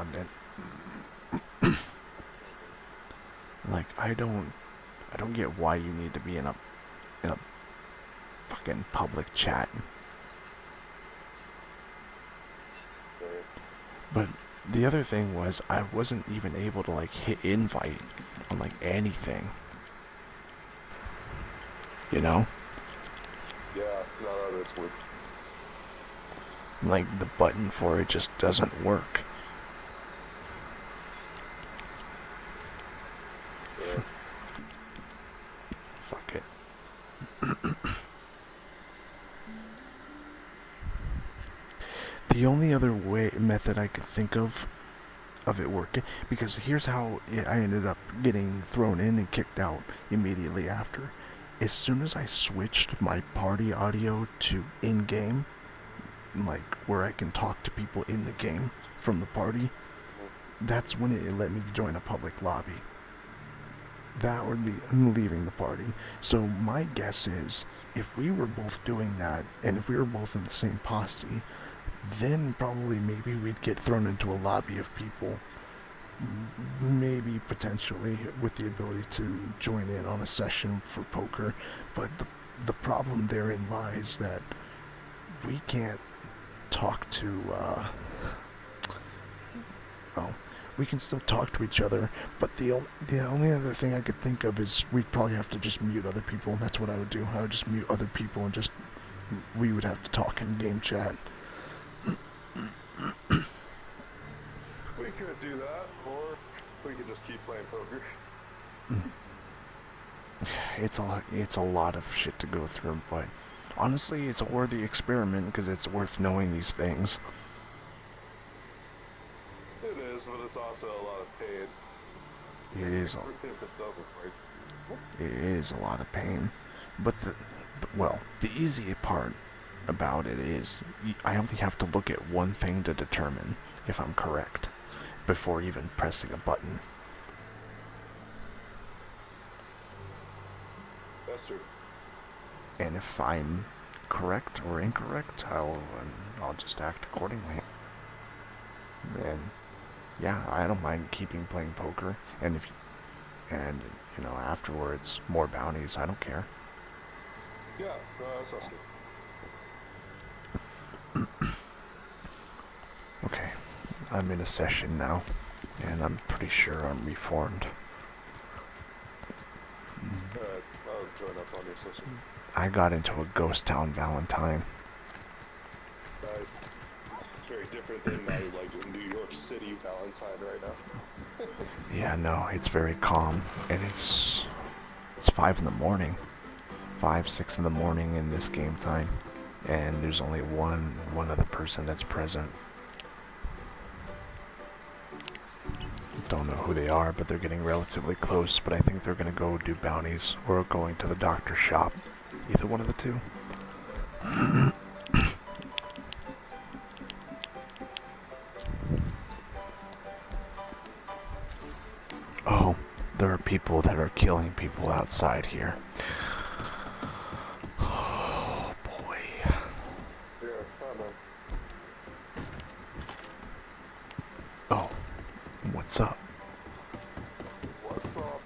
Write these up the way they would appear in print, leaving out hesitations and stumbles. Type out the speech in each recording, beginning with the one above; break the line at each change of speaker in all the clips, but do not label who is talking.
redundant. Like, I don't get why you need to be in a fucking public chat. But the other thing was I wasn't even able to like hit invite on like anything. You know?
Yeah, no, that's weird.
Like the button for it just doesn't work.
Yeah.
Fuck it. The only other method I could think of it working, because here's how I ended up getting thrown in and kicked out immediately after. As soon as I switched my party audio to in-game, like where I can talk to people in the game from the party, that's when it let me join a public lobby. That or leaving the party. So my guess is, if we were both doing that, and if we were both in the same posse, then probably maybe we'd get thrown into a lobby of people, maybe potentially with the ability to join in on a session for poker. But the problem therein lies that we can't talk to, well, we can still talk to each other, but the only other thing I could think of is we'd probably have to just mute other people. That's what I would do. I would just mute other people and just, we would have to talk in game chat.
We could do that, or we could just keep playing poker.
It's a lot of shit to go through, but honestly, it's a worthy experiment because it's worth knowing these things.
It is, but it's also a lot of pain.
It is.
If it doesn't work.
It is a lot of pain, but the easy part about it is I only have to look at one thing to determine if I'm correct before even pressing a button.
That's true.
And if I'm correct or incorrect, I'll just act accordingly. And yeah, I don't mind keeping playing poker, and you know, afterwards more bounties. I don't care.
Yeah, that sounds good.
Okay, I'm in a session now, and I'm pretty sure I'm reformed.
I'll join up on your session.
I got into a ghost town Valentine.
Nice. It's very different than my, like, New York City Valentine right now.
Yeah, no, it's very calm, and it's 5 in the morning, 5, 6 in the morning in this game time, and there's only one other person that's present. Don't know who they are, but they're getting relatively close. But I think they're gonna go do bounties or going to the doctor's shop. Either one of the two. Oh, there are people that are killing people outside here. Oh boy.
Yeah, I know.
Oh, what's up?
What's up?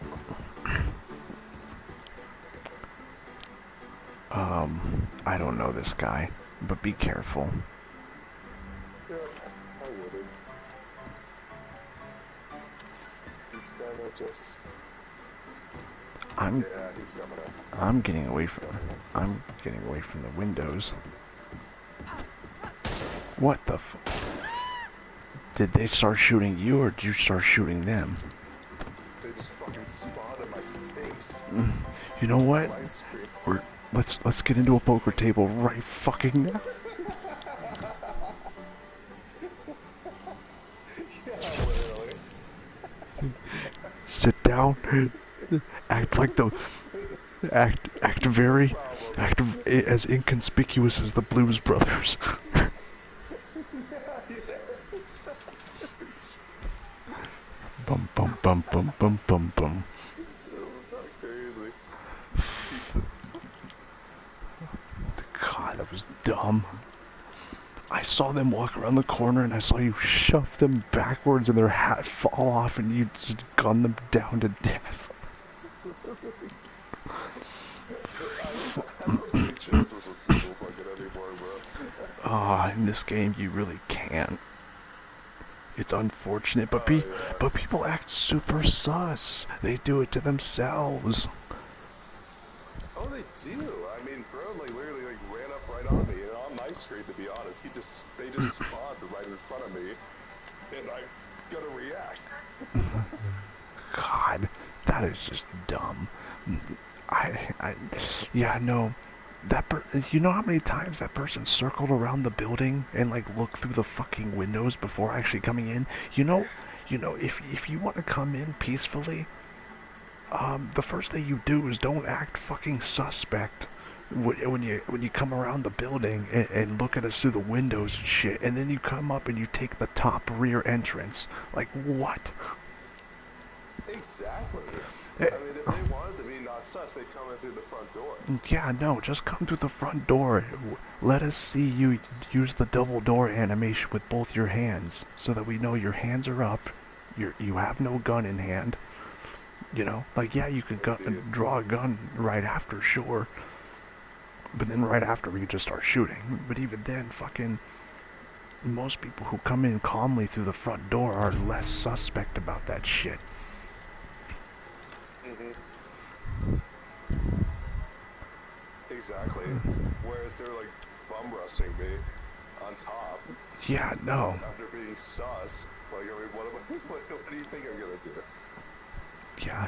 I don't know this guy, but be careful.
Yeah, I wouldn't. He's kinda just... Yeah, he's coming up.
I'm getting away from the windows. What the f... Did they start shooting you, or did you start shooting them?
They just fucking spawned in my face.
You know what?
My
Let's get into a poker table right fucking now.
Yeah, literally.
Sit down. Act like the... Act as inconspicuous as the Blues Brothers. Bum bum bum bum bum bum bum.
Crazy. Jesus.
God, that was dumb. I saw them walk around the corner and I saw you shove them backwards and their hat fall off and you just gun them down to death.
I don't take chances with people fucking anymore, bro.
Ah, in this game you really can't. It's unfortunate, but
Oh, yeah.
but people act super sus. They do it to themselves.
Oh, they do. I mean, bro, like literally, like ran up right on me, and on my screen, to be honest, they just spawned right in front of me, and I gotta react.
God, that is just dumb. I, yeah, no. You know how many times that person circled around the building and like looked through the fucking windows before actually coming in? If you want to come in peacefully, the first thing you do is don't act fucking suspect when you come around the building and look at us through the windows and shit, and then you come up and you take the top rear entrance. Like what?
Exactly.
Eh,
I mean, if they wanted to be not sus, they'd come in through the front door.
Yeah, no, just come through the front door. Let us see you use the double door animation with both your hands so that we know your hands are up. You have no gun in hand. Like, yeah, you can draw a gun right after, sure. But then right after we just start shooting. But even then, fucking most people who come in calmly through the front door are less suspect about that shit.
Exactly. Whereas they're like bum rusting me on top.
Yeah, no.
After being sus, like, I mean, what do you think I'm gonna do?
Yeah.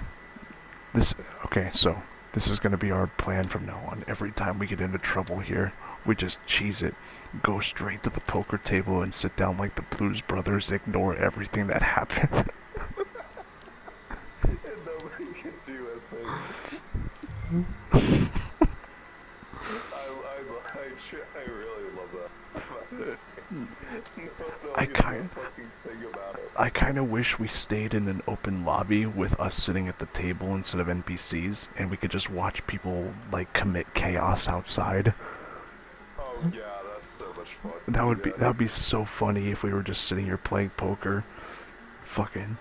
Okay, so this is gonna be our plan from now on. Every time we get into trouble here, we just cheese it, go straight to the poker table and sit down like the Blues Brothers, ignore everything that happened.
And nobody can do a thing. I really love that.
I kind of wish we stayed in an open lobby with us sitting at the table instead of NPCs, and we could just watch people like commit chaos outside.
Oh yeah, that's so much fun.
That would be so funny if we were just sitting here playing poker. Fucking.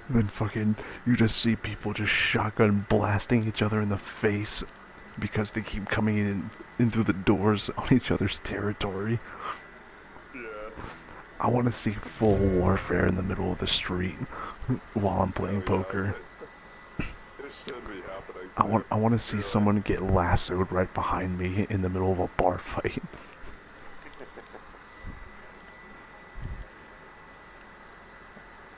Then fucking you just see people just shotgun blasting each other in the face because they keep coming in through the doors on each other's territory.
Yeah.
I want to see full warfare in the middle of the street while I'm playing poker.
It should be happening.
I want to see someone get lassoed right behind me in the middle of a bar fight.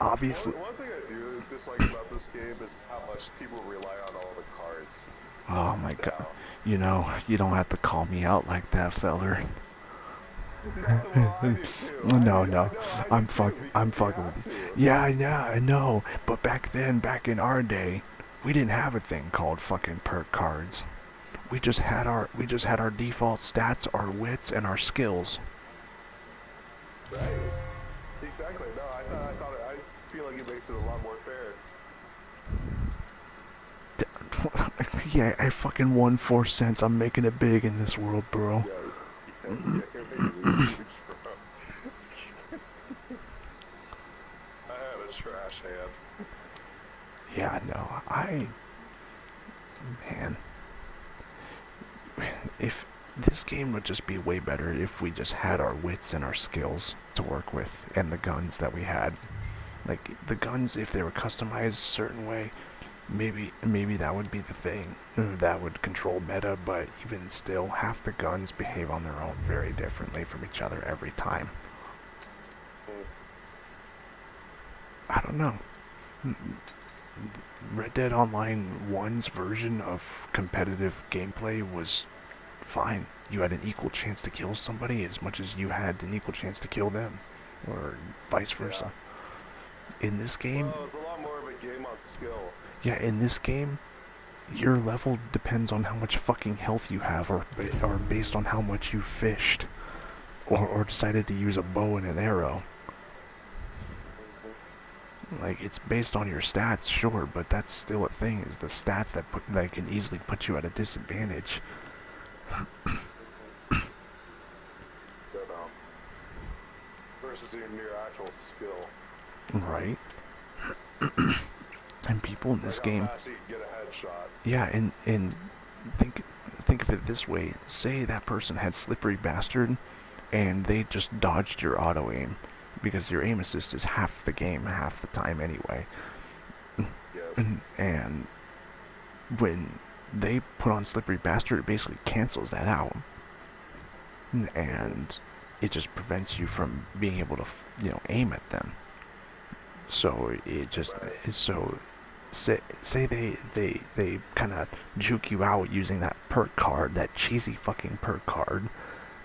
Obviously.
One thing I do dislike about this game is how much people rely on all the cards.
Oh my god. You don't have to call me out like that, feller.
Well, I do too.
No. I'm fucking with you. Yeah, I know. But back in our day, we didn't have a thing called fucking perk cards. We just had our default stats, our wits, and our skills.
Right. Exactly. No, I feel like it makes it a lot more fair.
Yeah, I fucking won 4 cents. I'm making it big in this world, bro.
Yeah, you're making it huge, bro. I had a trash hand.
Yeah, no, man, if this game would just be way better if we just had our wits and our skills to work with, and the guns that we had. Like, the guns, if they were customized a certain way, maybe that would be the thing. That would control meta, but even still, half the guns behave on their own very differently from each other every time. I don't know. Red Dead Online 1's version of competitive gameplay was fine. You had an equal chance to kill somebody as much as you had an equal chance to kill them, or vice versa. In this game...
Well, it's a lot more of a game on skill.
Yeah, in this game, your level depends on how much fucking health you have, or based on how much you fished, or decided to use a bow and an arrow. Like, it's based on your stats, sure, but that's still a thing, is the stats that can easily put you at a disadvantage.
versus your actual skill.
Right. And people in this
like
game,
how fast you can get a headshot.
yeah, and think of it this way. Say that person had Slippery Bastard, and they just dodged your auto aim, because your aim assist is half the game, half the time anyway.
Yes.
And when they put on Slippery Bastard, it basically cancels that out, and it just prevents you from being able to, aim at them. So it just so say they kind of juke you out using that perk card, that cheesy fucking perk card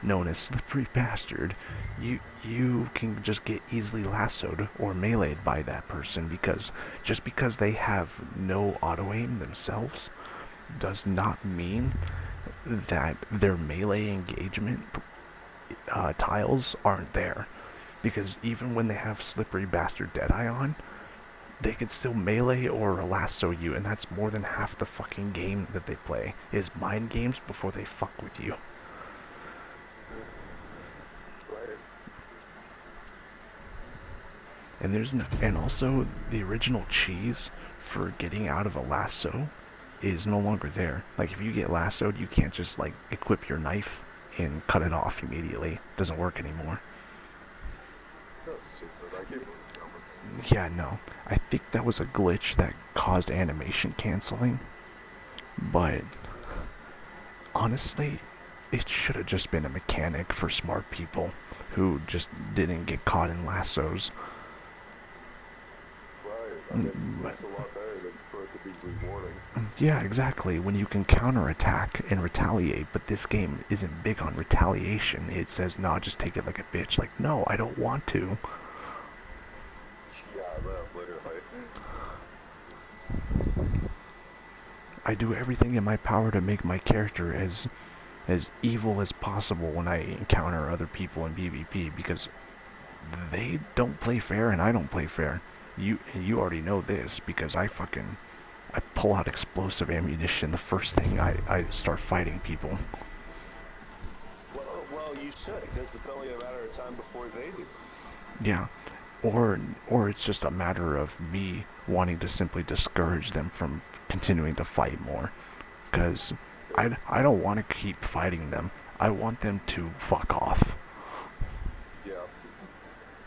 known as Slippery Bastard. You can just get easily lassoed or meleeed by that person, because just because they have no auto aim themselves does not mean that their melee engagement tiles aren't there. Because even when they have Slippery Bastard Deadeye on, they can still melee or lasso you, and that's more than half the fucking game that they play, is mind games before they fuck with you.
Right.
And and also the original cheese for getting out of a lasso is no longer there. Like, if you get lassoed, you can't just like equip your knife and cut it off immediately. It doesn't work anymore.
That's stupid. I keep
Yeah, no. I think that was a glitch that caused animation canceling. But honestly, it should have just been a mechanic for smart people who just didn't get caught in lassos.
Right. I mean, that's a lot better than for it to be rewarding.
Yeah, exactly. When you can counterattack and retaliate, but this game isn't big on retaliation. It says, "No, just take it like a bitch." Like, no, I don't want to.
Yeah, literally.
I do everything in my power to make my character as evil as possible when I encounter other people in PvP, because they don't play fair and I don't play fair. You already know this, because I pull out explosive ammunition the first thing I start fighting people.
Well, you should, because it's only a matter of time before they do.
Yeah. Or it's just a matter of me wanting to simply discourage them from continuing to fight more. Because I don't want to keep fighting them. I want them to fuck off.
Yeah.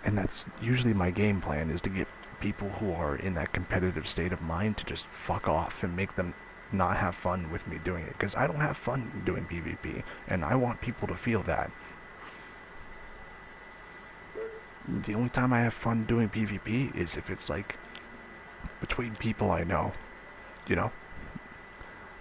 And that's usually my game plan, is to get people who are in that competitive state of mind to just fuck off and make them not have fun with me doing it. Because I don't have fun doing PvP, and I want people to feel that. The only time I have fun doing PvP is if it's like between people I know, you know?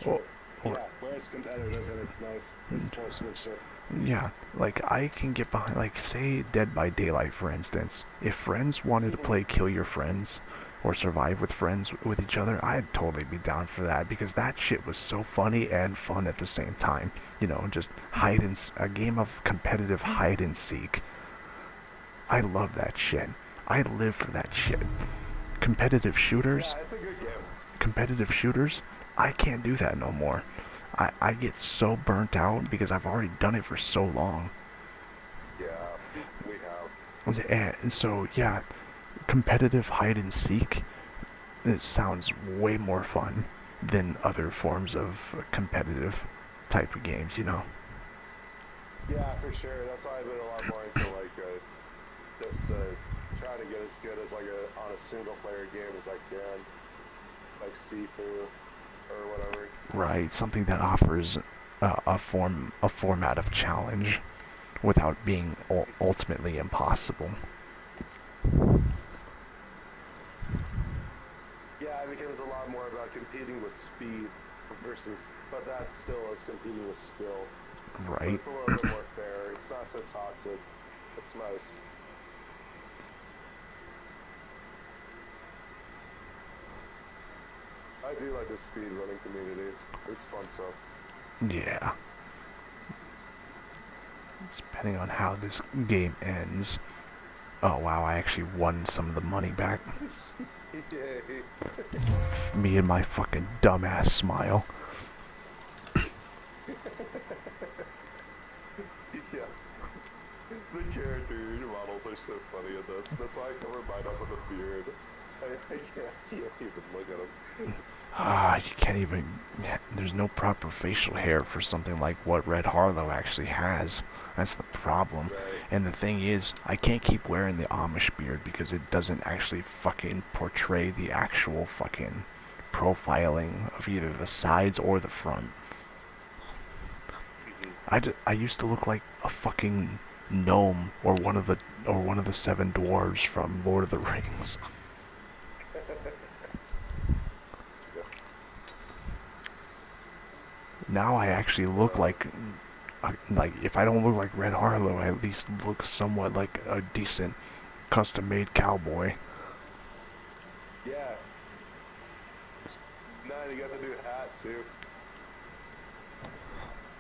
Yeah, where it's competitive and it's nice. It's sportsmanship.
Yeah, like I can get behind, like, say Dead by Daylight, for instance. If friends wanted to play Kill Your Friends or Survive with friends with each other, I'd totally be down for that, because that shit was so funny and fun at the same time. Just a game of competitive hide and seek. I love that shit. I live for that shit. Competitive shooters.
Yeah, it's a good game.
Competitive shooters, I can't do that no more. I get so burnt out because I've already done it for so long.
Yeah, we have.
And so, yeah, competitive hide and seek, it sounds way more fun than other forms of competitive type of games,
Yeah, for sure. That's why I've been a lot more into just trying to get as good as on a single player game as I can, like Sifu or whatever.
Right, something that offers a format of challenge without being ultimately impossible.
Yeah, it becomes a lot more about competing with speed but that still is competing with skill.
Right.
But it's a little bit more fair. It's not so toxic. It's nice. I do like the speedrunning community. It's fun stuff.
Yeah. Depending on how this game ends. Oh wow, I actually won some of the money back.
Yay.
Me and my fucking dumbass smile.
Yeah. The character models are so funny in this. That's why I cover mine up with a beard. I can't even look at them.
You can't even. There's no proper facial hair for something like what Red Harlow actually has. That's the problem.
Right.
And the thing is, I can't keep wearing the Amish beard because it doesn't actually fucking portray the actual fucking profiling of either the sides or the front.
Mm-hmm.
I used to look like a fucking gnome or one of the seven dwarves from Lord of the Rings.
Yeah.
Now I actually look like if I don't look like Red Harlow, I at least look somewhat like a decent custom-made cowboy.
Yeah. Nah, you got the new hat too.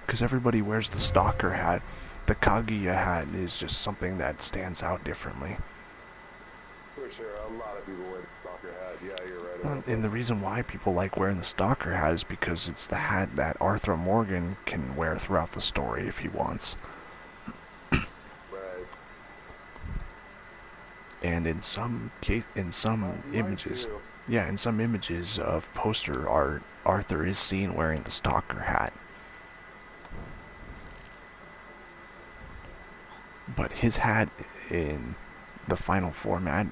Because everybody wears the stalker hat. The Kaguya hat is just something that stands out differently.
For sure, a lot of people wear the stalker hat. Yeah, you're right about
And
that.
the reason why people like wearing the stalker hat is because it's the hat that Arthur Morgan can wear throughout the story if he wants.
Right.
And in some
Mine
images,
too.
yeah, in some images of poster art, Arthur is seen wearing the stalker hat. But his hat in the final format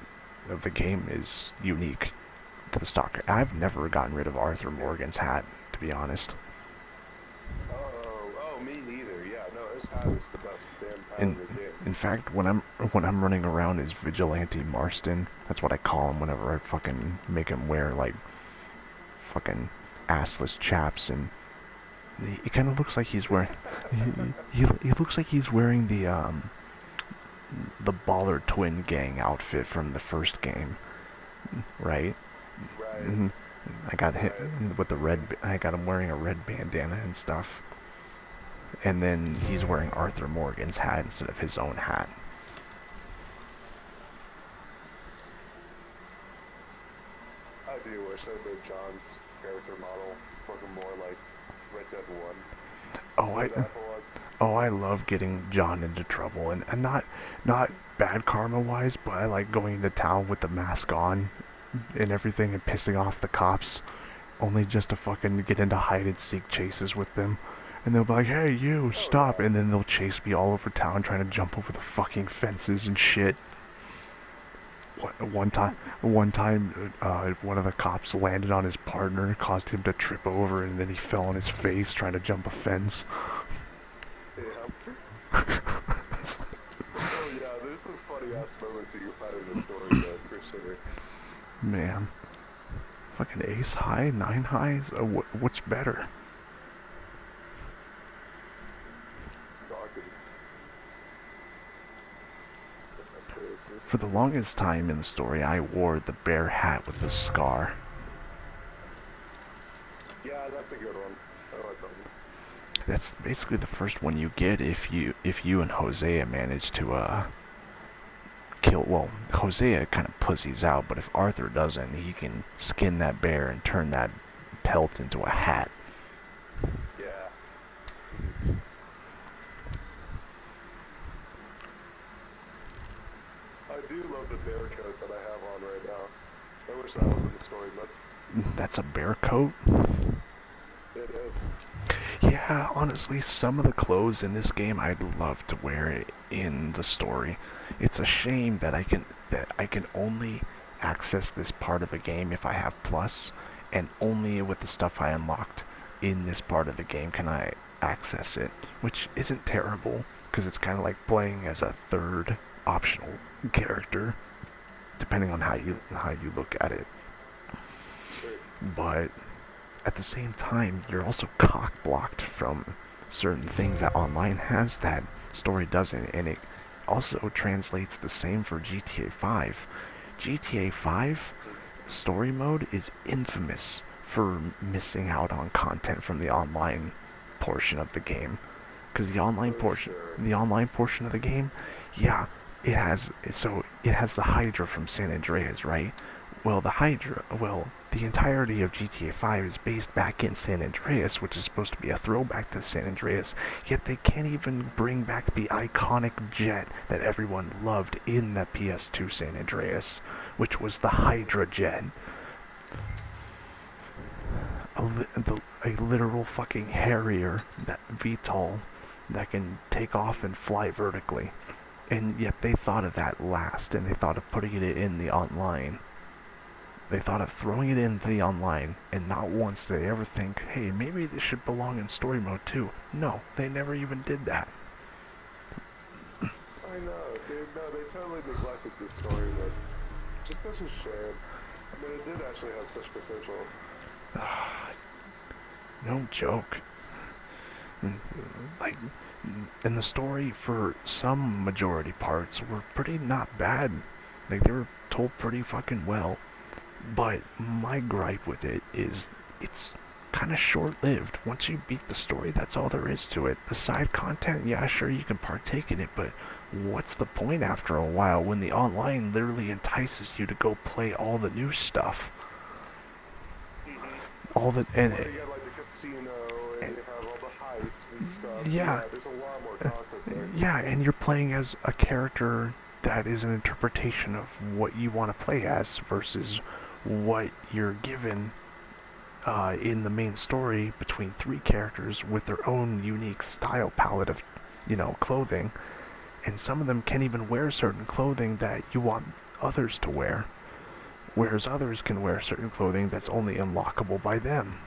of the game is unique to the stalker. I've never gotten rid of Arthur
Yeah.
Morgan's hat, to be honest.
Oh, me neither. Yeah, no, his hat is the best damn hat
In
in the game.
in fact, when I'm running around as Vigilante Marston, that's what I call him whenever I fucking make him wear like fucking assless chaps, and he kind of looks like he's wearing he looks like he's wearing the Baller Twin Gang outfit from the first game, right?
Right,
hmm I got hit
right.
with the red. I got him wearing a red bandana and stuff, and then he's wearing Arthur Morgan's hat instead of his own hat.
I do wish I made John's character model looking more like Red Dead 1.
Oh, I
Red Epilogue.
oh I love getting John into trouble, and not bad karma wise, but I like going into town with the mask on and everything and pissing off the cops, only just to fucking get into hide and seek chases with them. And they'll be like, "Hey, you,
Oh,
stop!"
yeah.
And then they'll chase me all over town trying to jump over the fucking fences and shit. One time, one of the cops landed on his partner, caused him to trip over, and then he fell on his face trying to jump a fence.
Yeah. Oh, yeah, there's some funny ass moments that you find in the story, though, for sure.
Man, fucking ace high, nine highs. What's better?
Talking.
For the longest time in the story, I wore the bear hat with the scar.
Yeah, that's a good one. I like that one.
That's basically the first one you get if you and Hosea manage to kill. Well, Hosea kind of pussies out, but if Arthur doesn't, he can skin that bear and turn that pelt into a hat.
Yeah. I do love the bear coat that I have on right now. I wish that was in the story, but
That's a bear coat?
it is.
Yeah, honestly, some of the clothes in this game I'd love to wear it in the story. It's a shame that I can only access this part of the game if I have Plus, and only with the stuff I unlocked in this part of the game can I access it, which isn't terrible because it's kind of like playing as a third optional character, depending on how you look at it.
Sure.
But at the same time, you're also cock blocked from certain things that online has that story doesn't, and it also translates the same for GTA 5. GTA 5 story mode is infamous for missing out on content from the online portion of the game, because
For sure.
the online portion of the game, yeah, it has the Hydra from San Andreas, right? Well, the entirety of GTA 5 is based back in San Andreas, which is supposed to be a throwback to San Andreas, yet they can't even bring back the iconic jet that everyone loved in the PS2 San Andreas, which was the Hydra jet. A literal fucking Harrier, that VTOL, that can take off and fly vertically. And yet they thought of that last, and they thought of putting it in the online. They thought of throwing it into the online, and not once did they ever think, hey, maybe this should belong in story mode too. No, they never even did that.
I know. They totally neglected the story mode. Just such a shame. I mean, it did actually have such potential.
No joke. Like, and the story for some majority parts were pretty not bad. Like, they were told pretty fucking well. But my gripe with it is it's kind of short-lived. Once you beat the story, that's all there is to it. The side content, yeah, sure, you can partake in it, but what's the point after a while when the online literally entices you to go play all the new stuff? All the and
Well, you got like the casino, and you have all the heists and stuff.
yeah,
There's a lot more content there.
yeah, and you're playing as a character that is an interpretation of what you want to play as versus what you're given in the main story between three characters with their own unique style palette of, clothing. And some of them can't even wear certain clothing that you want others to wear, whereas others can wear certain clothing that's only unlockable by them.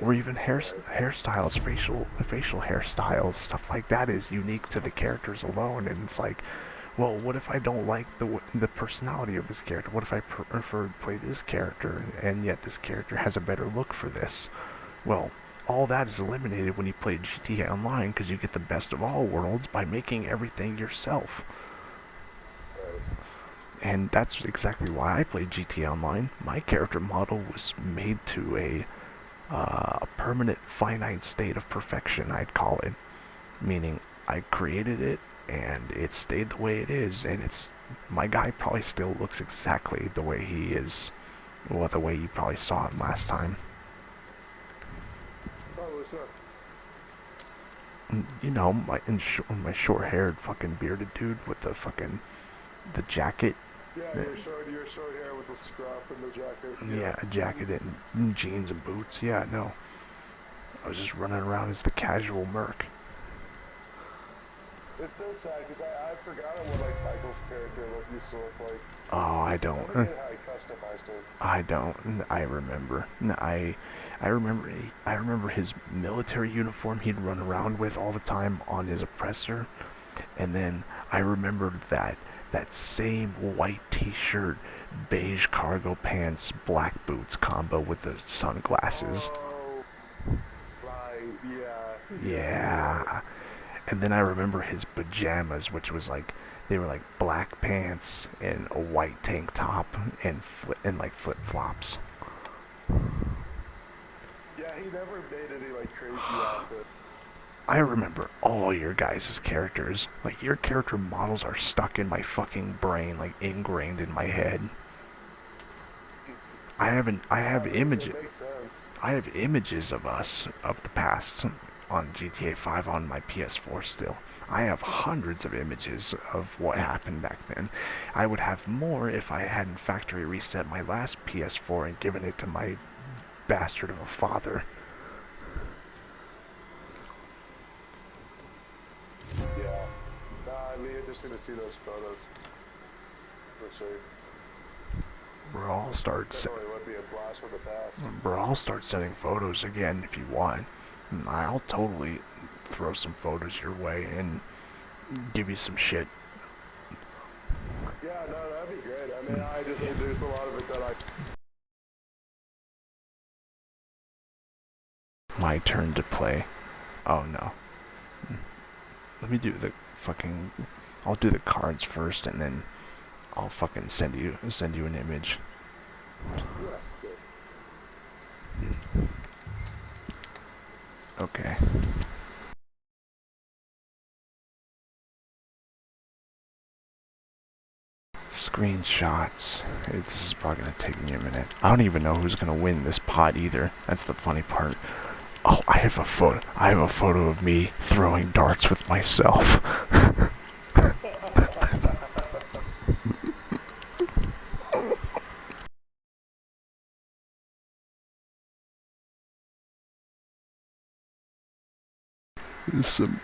Or even hairstyles, facial hairstyles, stuff like that is unique to the characters alone. And it's like, well, what if I don't like the personality of this character? What if I prefer to play this character, and yet this character has a better look for this? Well, all that is eliminated when you play GTA Online because you get the best of all worlds by making everything yourself. And that's exactly why I played GTA Online. My character model was made to a permanent finite state of perfection, I'd call it. Meaning, I created it, and it stayed the way it is, and my guy probably still looks exactly the way he is, well, the way you probably saw him last time.
Probably so.
My short-haired fucking bearded dude with the jacket.
Yeah, your short hair with the scruff and the jacket.
Yeah, a jacket and jeans and boots. Yeah, no. I was just running around as the casual merc.
It's so sad because I've forgotten what like Michael's character used to look like.
Oh, I don't.
I forget how he customized him.
I don't. I remember. I remember his military uniform he'd run around with all the time on his oppressor, and then I remembered that same white t-shirt, beige cargo pants, black boots combo with the sunglasses.
Oh, right, yeah.
Yeah. And then I remember his pajamas, which was like, they were like black pants and a white tank top and like flip-flops.
Yeah, he never made any like crazy outfit.
I remember all your guys' characters. Like, your character models are stuck in my fucking brain, like ingrained in my head. I have images.
Makes sense.
I have images of us of the past on GTA 5 on my PS4 still. I have hundreds of images of what happened back then. I would have more if I hadn't factory reset my last PS4 and given it to my bastard of a father.
Yeah. It'd be interesting to see those photos. For sure. Definitely would be a blast from the past.
Bro, I'll start sending photos again if you want. I'll totally throw some photos your way and give you some shit.
Yeah, no, that'd be great. I mean, there's a lot of it that
My turn to play. Oh no. Let me do the fucking... I'll do the cards first and then I'll fucking send you an image. Okay. Screenshots. This is probably gonna take me a minute. I don't even know who's gonna win this pot either. That's the funny part. Oh, I have a photo. I have a photo of me throwing darts with myself. There's some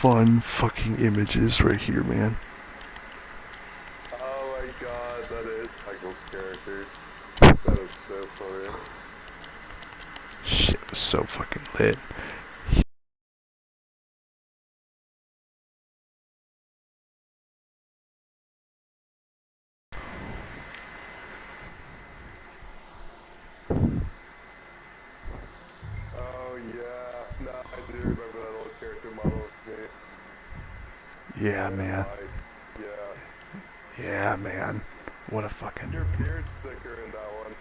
fun fucking images right here, man.
Oh my god, that is Michael's character. That is so funny.
Shit was so fucking lit.
Oh yeah, no, I do remember that old character model of me.
Yeah, man.
Yeah.
Yeah, man. What a fucking...
Your beard's thicker in that one.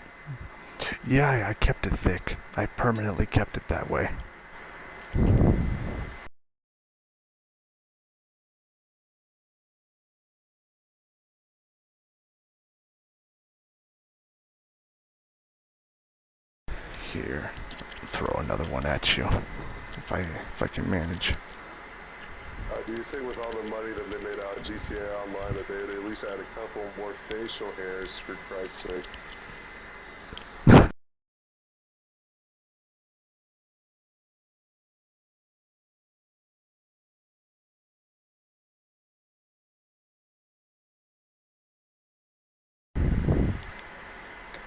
Yeah, I kept it thick. I permanently kept it that way. Here, throw another one at you, if I can manage.
Do you think with all the money that they made out of GTA Online that they'd at least add a couple more facial hairs, for Christ's sake?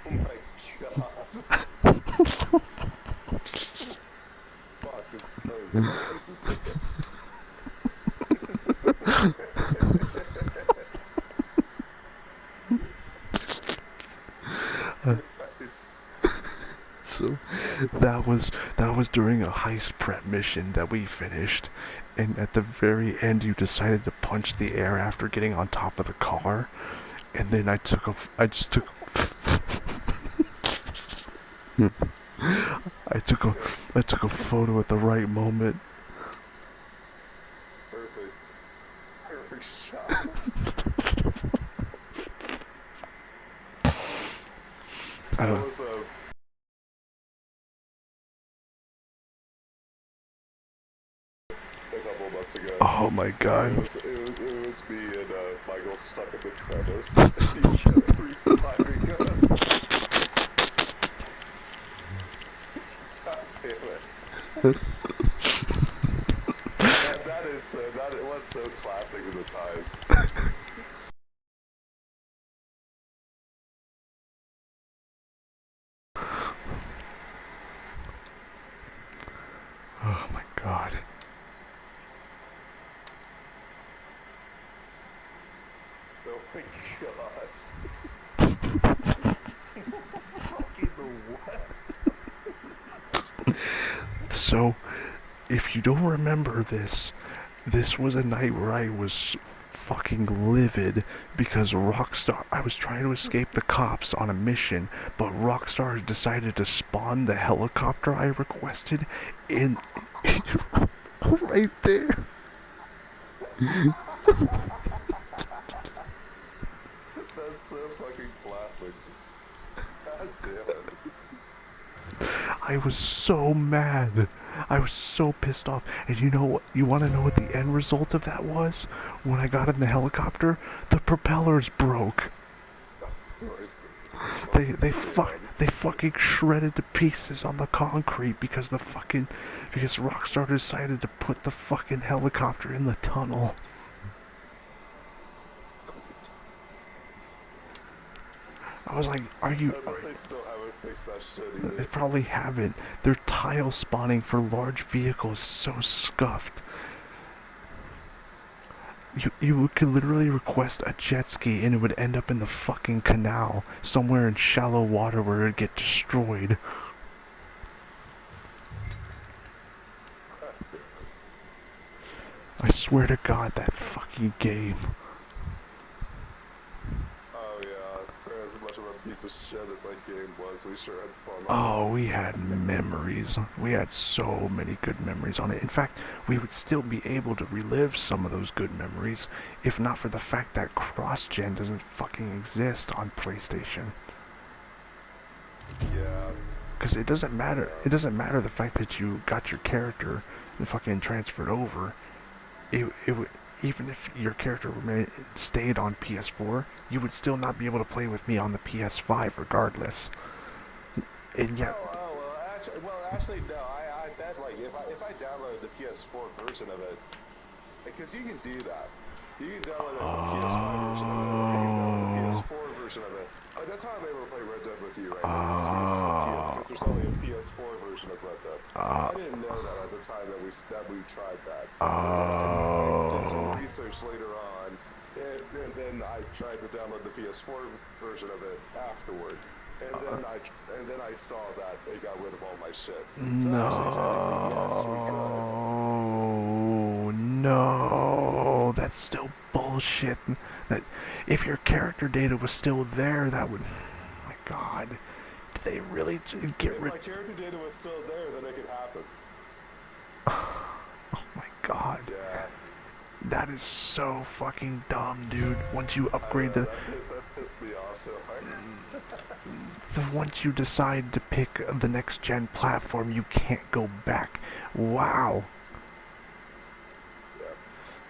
Oh my god. Fuck this code.
So that was during a heist prep mission that we finished, and at the very end you decided to punch the air after getting on top of the car, and then I just took I took a photo at the right moment.
Perfect. Perfect shot.
I
That
don't.
was a couple months ago.
Oh my god.
It was me and Michael stuck in the crevice. He kept reviving us. God damn it. That was so classic of the times.
Oh my god.
Oh my god. Fucking the West.
So, if you don't remember this, this was a night where I was fucking livid because Rockstar... I was trying to escape the cops on a mission, but Rockstar decided to spawn the helicopter I requested in... right there.
That's so fucking classic. God damn it.
I was so mad. I was so pissed off. And you know what? You want to know what the end result of that was? When I got in the helicopter, the propellers broke.
Of course.
They fucking shredded to pieces on the concrete because Rockstar decided to put the fucking helicopter in the tunnel. I was like, are you...
I bet they still haven't fixed that shit either.
They probably haven't. Their tile spawning for large vehicles is so scuffed. You could literally request a jet ski and it would end up in the fucking canal, somewhere in shallow water where it'd get destroyed. I swear to God, that fucking game.
Oh yeah, Grand as much of a piece of shit as that game was, we sure had fun on it.
Oh, we had memories. We had so many good memories on it. In fact, we would still be able to relive some of those good memories if not for the fact that cross-gen doesn't fucking exist on PlayStation.
Yeah.
Because it doesn't matter. It doesn't matter the fact that you got your character and fucking transferred over. It would, even if your character stayed on PS4, you would still not be able to play with me on the PS5 regardless. And yet,
Actually, no. I bet like if I downloaded the PS4 version of it, because you can do that. You can download a PS5 version of it, or you can download a
oh,
PS4 version of it. Like, that's how I'm able to play Red Dead with you right now, is because
oh,
there's only a PS4 version of Red Dead.
oh,
I didn't know that at the time that we tried that, and then I did some
oh.
research later on, and then I tried to download the PS4 version of it afterward. And then I saw that they got rid of all my shit. So actually, technically, yes, we could.
No, that's still bullshit. That if your character data was still there, that would. Oh my God, did they really get
If
rid?
my character data was still there, then it could happen.
Oh my God,
Yeah.
that is so fucking dumb, dude. Once you
I
upgrade
know, that pissed me off so hard.
once you decide to pick the next gen platform, you can't go back. Wow.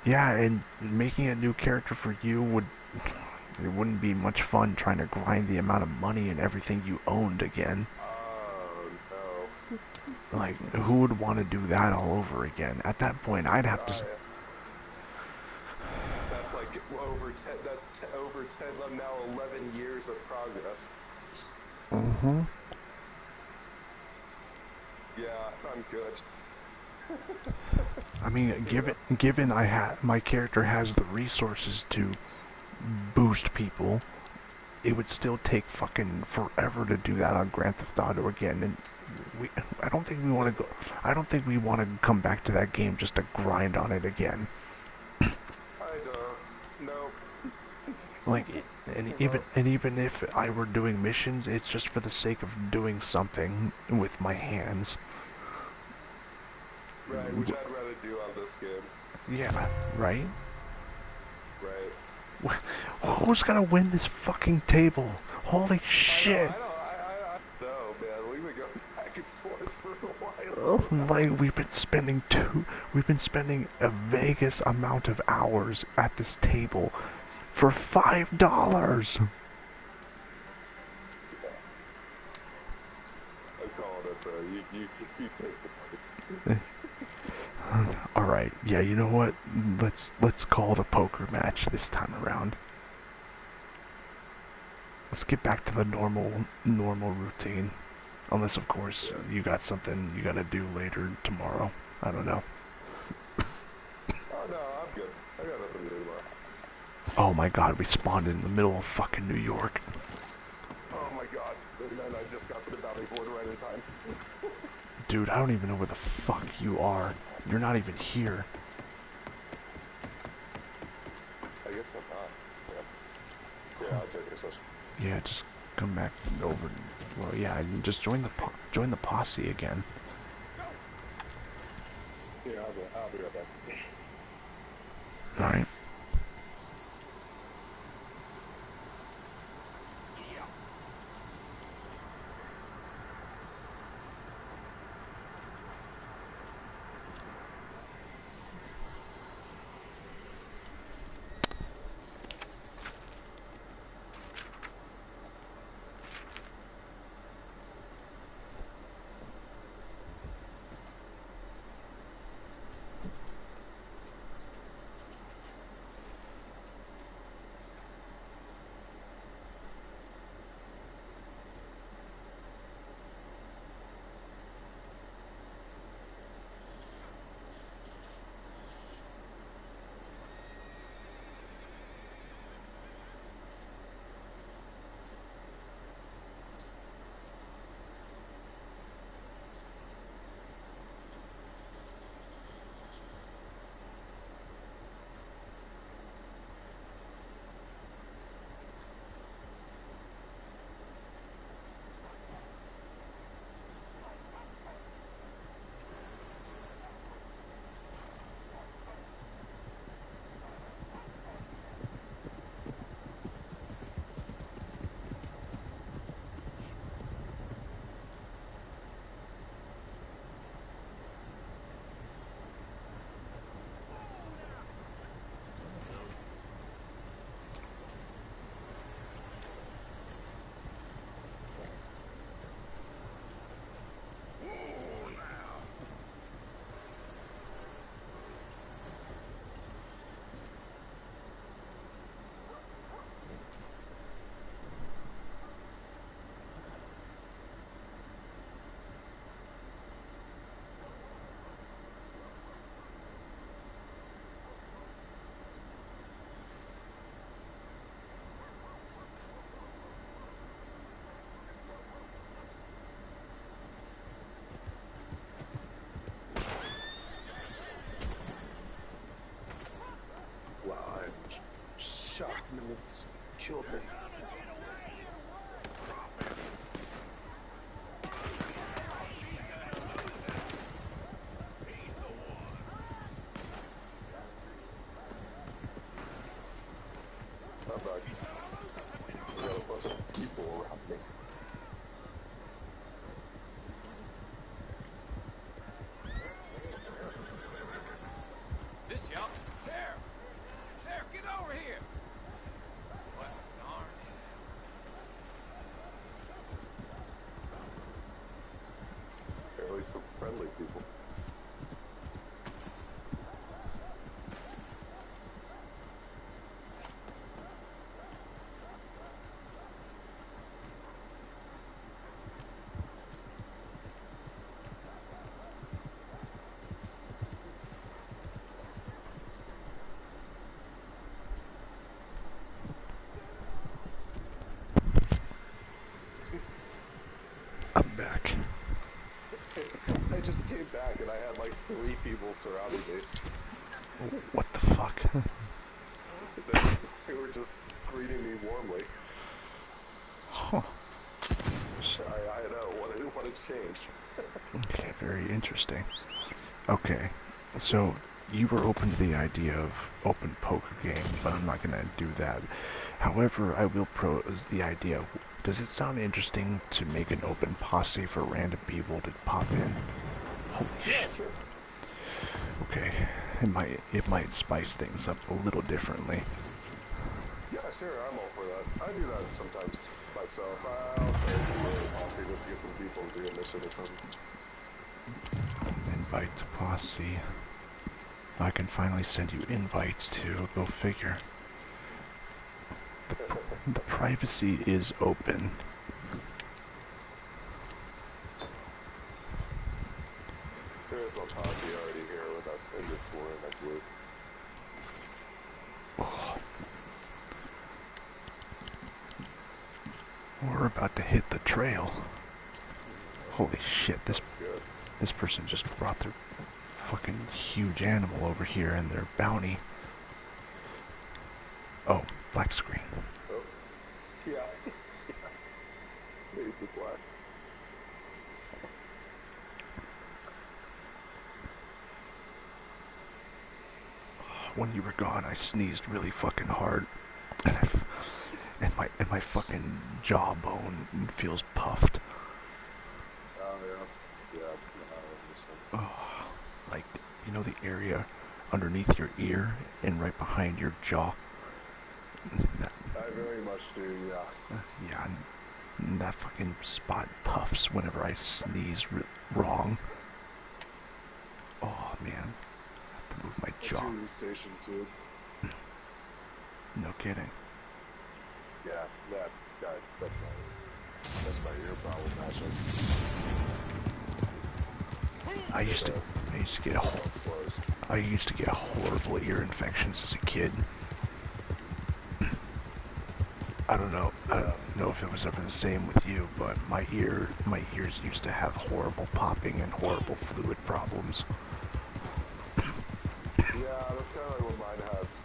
Yeah, and making a new character for you would it wouldn't be much fun trying to grind the amount of money and everything you owned again.
Oh, no.
Like, who would want to do that all over again? At that point, I'd have to.
That's like over 10, over 10, now 11 years of progress.
Mm-hmm.
Yeah, I'm good.
I mean, given my character has the resources to boost people, it would still take fucking forever to do that on Grand Theft Auto again, and I don't think we want to go. I don't think we want to come back to that game just to grind on it again.
I don't. No.
Like, and even if I were doing missions, it's just for the sake of doing something with my hands.
Right, which I'd rather do on this game.
Yeah, right?
Right.
Who's gonna win this fucking table? Holy shit!
I know, man. We've been going back and forth for a while.
Oh, like we've been spending a Vegas amount of hours at this table for $5.
Yeah. I'm calling it, bro. You take the money.
All right, yeah, you know what? Let's call the poker match this time around. Let's get back to the normal routine. Unless, of course, you got something you gotta do later tomorrow. I don't know.
Oh, no, I'm good. I got nothing to do tomorrow.
Oh my God, we spawned in the middle of fucking New York.
Oh my god. And then I just got to the boundary board right in time.
Dude, I don't even know where the fuck you are. You're not even here.
I guess I'm not. Yeah, I'll take your session.
Yeah, just come back over. Well, yeah, just join the posse again.
Yeah, I'll be right back.
All right.
It's killed me. I'm back. I got a bunch of people around me.
This y'all? Sheriff! Sheriff, get over here! What darn
Apparently some friendly people.
I'm back.
I just came back and I had like 3 people surrounding me.
What the fuck?
They were just greeting me warmly.
Huh.
I know, what a change.
Okay, very interesting. Okay, so you were open to the idea of open poker games, but I'm not gonna do that. However, I will pose the idea. Does it sound interesting to make an open posse for random people to pop in? Holy shit.
Sure.
Okay, it might spice things up a little differently.
Yeah, sure, I'm all for that. I do that sometimes myself. I'll say it's a really posse just to get some people to do a mission or something.
Invite to posse. I can finally send you invites to. Go figure. The privacy is open.
There is one posse already here without in this one, I believe.
Oh. We're about to hit the trail. Holy shit, this person just brought their fucking huge animal over here and their bounty. Oh, black screen.
Oh, yeah. Maybe black.
When you were gone, I sneezed really fucking hard, and my fucking jawbone feels puffed.
Oh yeah, yeah.
Oh, like, you know the area underneath your ear and right behind your jaw?
I very much do, yeah.
Yeah, and that fucking spot puffs whenever I sneeze wrong. Oh man, I have to move my jaw.
That's station too.
No kidding.
Yeah, that's my ear problem actually.
I used to get horrible ear infections as a kid. I don't know if it was ever the same with you, but my ears used to have horrible popping and horrible fluid problems.
Yeah, that's kind of like what mine has.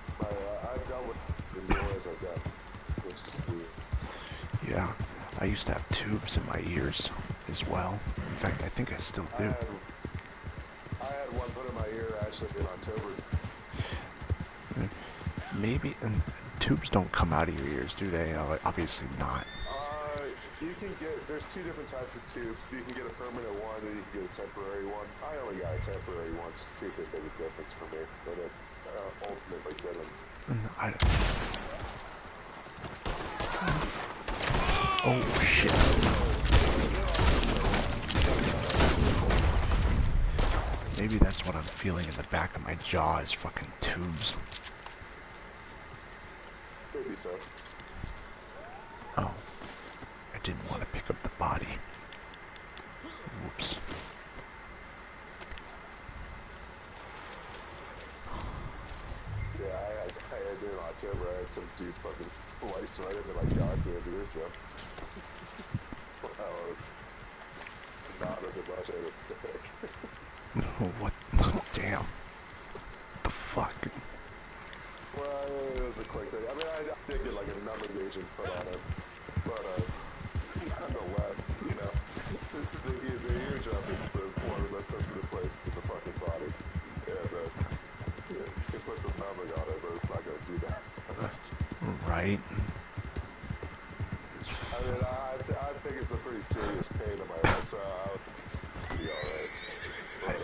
I've dealt with it more as I've got, which is weird.
Yeah, I used to have tubes in my ears as well. In fact, I think I still do.
I had one put in my ear actually in October.
Maybe, and tubes don't come out of your ears, do they? Obviously not.
You can get, there's 2 different types of tubes. You can get a permanent one and you can get a temporary one. I only got a temporary one just to see if it made a difference for me, but it ultimately didn't.
Oh shit. Maybe that's what I'm feeling in the back of my jaw is fucking tubes.
Maybe so.
Oh. I didn't want to pick up the body. Whoops.
Yeah, I had in October, I had some dude fucking slice right into my goddamn eardrum. Wow, I was not under much anesthetic.
Oh, what? Oh, damn. The fuck?
Well, Well, it was a quick thing. I mean, I did get like a numbing agent put on it, but nonetheless, you know, the eardrum is one of the most sensitive places in the fucking body, and you put some numbing on it, but it's not gonna do that.
Right.
I mean, I think it's a pretty serious pain in my eye, so I'll be alright. But,
I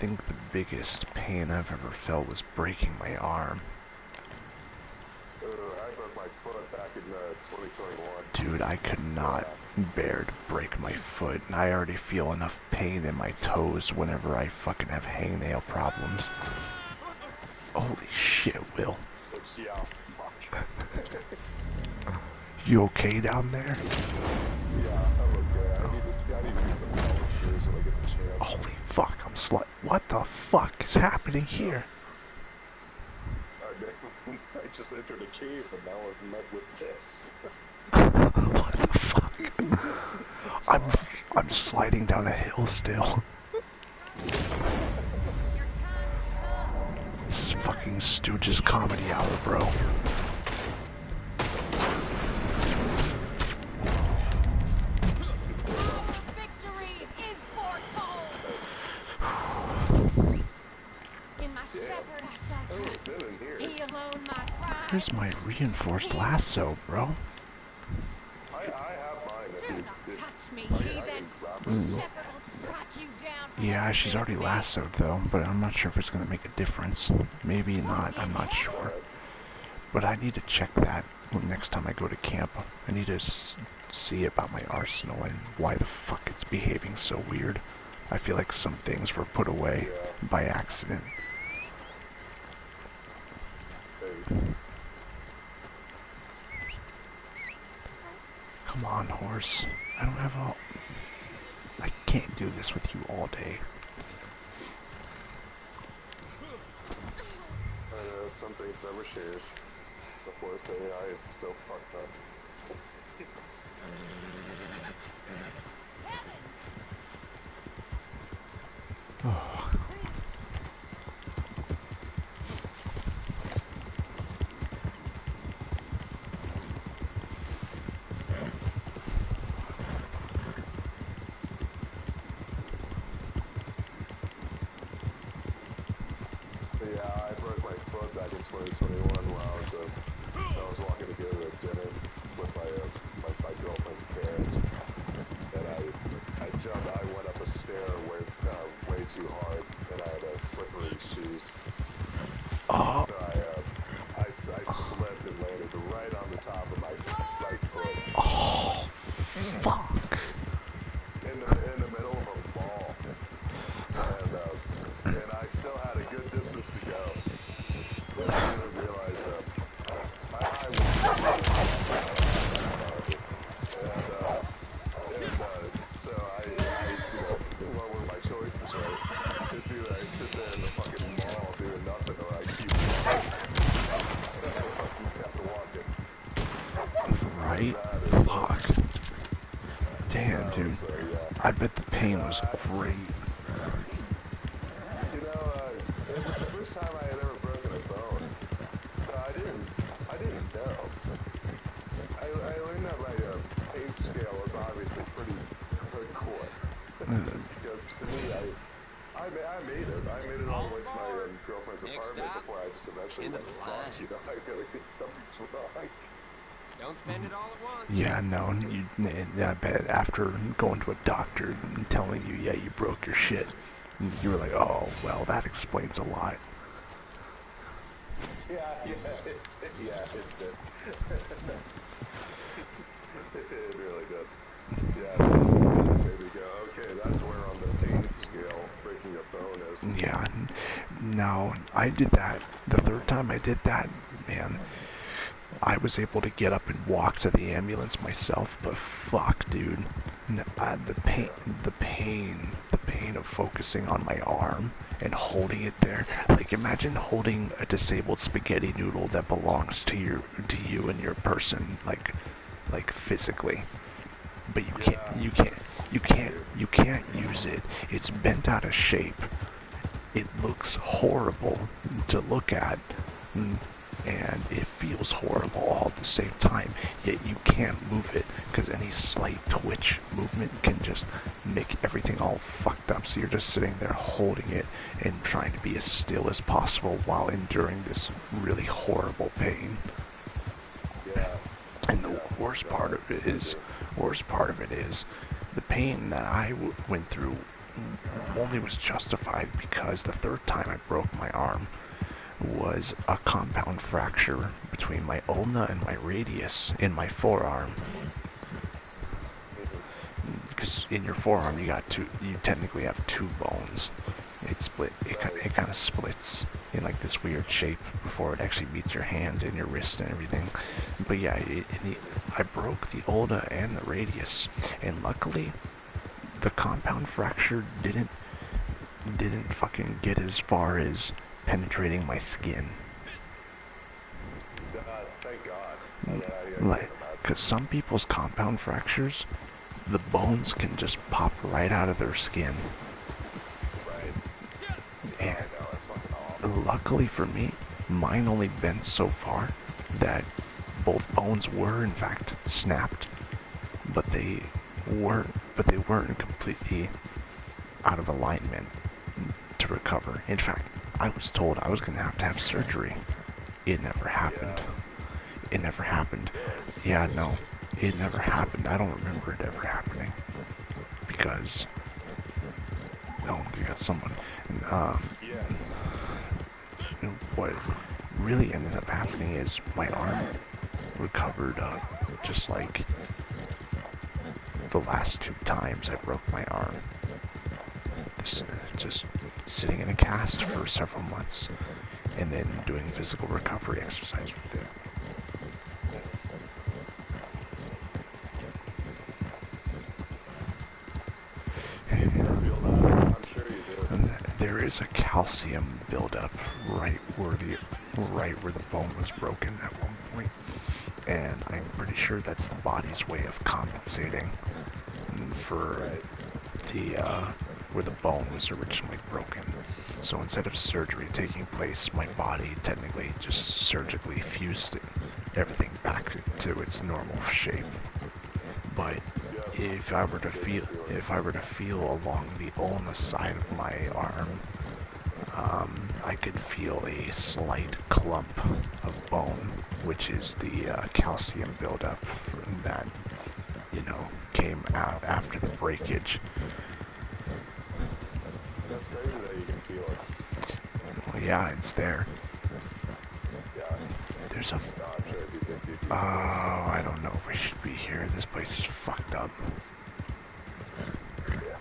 think the biggest pain I've ever felt was breaking my arm.
I broke my foot back in 2021.
Dude, I could not bear to break my foot, and I already feel enough pain in my toes whenever I fucking have hangnail problems. Holy shit, Will.
Yeah, fuck.
You okay down there?
Yeah, I'm okay. I need to get some health cures when I get the chance.
Holy fuck, I'm what the fuck is happening here?
I just entered a cave and now I've met with this.
What the fuck? I'm sliding down a hill still. This is fucking Stooges comedy hour, bro.
Victory is foretold. In my shepherd I shall trust. He alone my pride.
Where's my reinforced lasso, bro?
I have mine.
Do not touch me, heathen. The shepherd will strike you down.
Yeah, she's already lassoed though, but I'm not sure if it's gonna make a difference. Maybe not, I'm not sure. But I need to check that next time I go to camp. I need to see about my arsenal and why the fuck it's behaving so weird. I feel like some things were put away by accident. Come on, horse. I don't have all... I can't do this with you all day.
Some things never change. The horse AI is still fucked up.
Oh.
Yeah, I broke my foot back in 2021 while I was walking to go to dinner with my girlfriend's parents, and I went up a stair way too hard, and I had slippery shoes.
Oh.
So I slipped and landed right on the top of my right foot.
Oh, fuck.
In the middle of a ball, and I still had a good distance to go. But I didn't realize so what were my choices, right? It's either I sit there in the fucking mall doing nothing, or I keep walking.
Right? Fuck. Damn, dude.
So, yeah.
I bet the pain was great.
You know, it was the first time I had ever broken a bone. I didn't know. I learned that my pain scale was obviously pretty hardcore. Because to me, I made it. I made it all the way to my girlfriend's apartment before I just eventually went, fuck, you know, I really think something's wrong.
Don't spend it all at once.
Yeah, no, I bet after going to a doctor and telling you, yeah, you broke your shit, you were like, oh, well, that explains a lot.
Yeah, it did. It really did. Yeah, there we go. Okay, that's where on the pain scale breaking a bone is.
Yeah, no, I did that. The third time I did that, man, I was able to get up and walk to the ambulance myself, but fuck, dude. The pain of focusing on my arm and holding it there. Like, imagine holding a disabled spaghetti noodle that belongs to you and your person, like physically. But you can't use it. It's bent out of shape. It looks horrible to look at. and it feels horrible all at the same time, yet you can't move it, because any slight twitch movement can just make everything all fucked up, so you're just sitting there holding it and trying to be as still as possible while enduring this really horrible pain.
Yeah.
And the worst part of it is, the pain that I went through only was justified because the third time I broke my arm was a compound fracture between my ulna and my radius in my forearm. Because in your forearm you technically have two bones. It kind of splits in like this weird shape before it actually meets your hand and your wrist and everything. But yeah, I broke the ulna and the radius, and luckily the compound fracture didn't fucking get as far as penetrating my skin.
Thank God.
Like, because some people's compound fractures, the bones can just pop right out of their skin.
Right.
And
No, it's fucking awful.
luckily for me, mine only bent so far that both bones were in fact snapped, but they weren't completely out of alignment to recover. In fact, I was told I was going to have surgery. It never happened. It never happened. Yeah, no, it never happened. I don't remember it ever happening because someone. What really ended up happening is my arm recovered just like the last two times I broke my arm. Just sitting in a cast for several months and then doing physical recovery exercise with it.
I'm sure you do.
There is a calcium buildup right where the bone was broken at one point, and I'm pretty sure that's the body's way of compensating for where the bone was originally broken. So instead of surgery taking place, my body technically just surgically fused everything back to its normal shape. But if I were to feel along the ulna side of my arm, I could feel a slight clump of bone, which is the calcium buildup that came out after the breakage.
That's crazy that you can feel it.
Well, yeah, it's there.
Yeah.
There's a.
No, I'm sure if you think you'd be.
Oh, I don't know if we should be here. This place is fucked up.
Yeah.